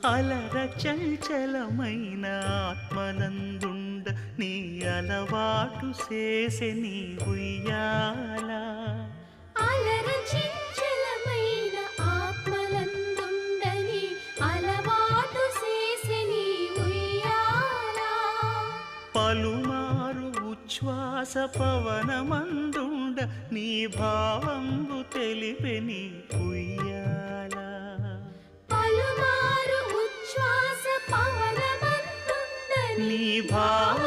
అలర చంచలమైన ఆత్మనందుండ నీ అలవాటు చేసే నీ ఉయ్యాల అలర చంచలమైన ఆత్మలందుండని అలవాటు చేసే నీ ఉయ్యాల పలుమారు ఉచ్ఛ్వాస పవనమందుండ నీ భావంబు తెలిపే నీ ఉయ్యాల పలుమారు ఉచ్ఛ్వాస పవనమందుండని నీ భావ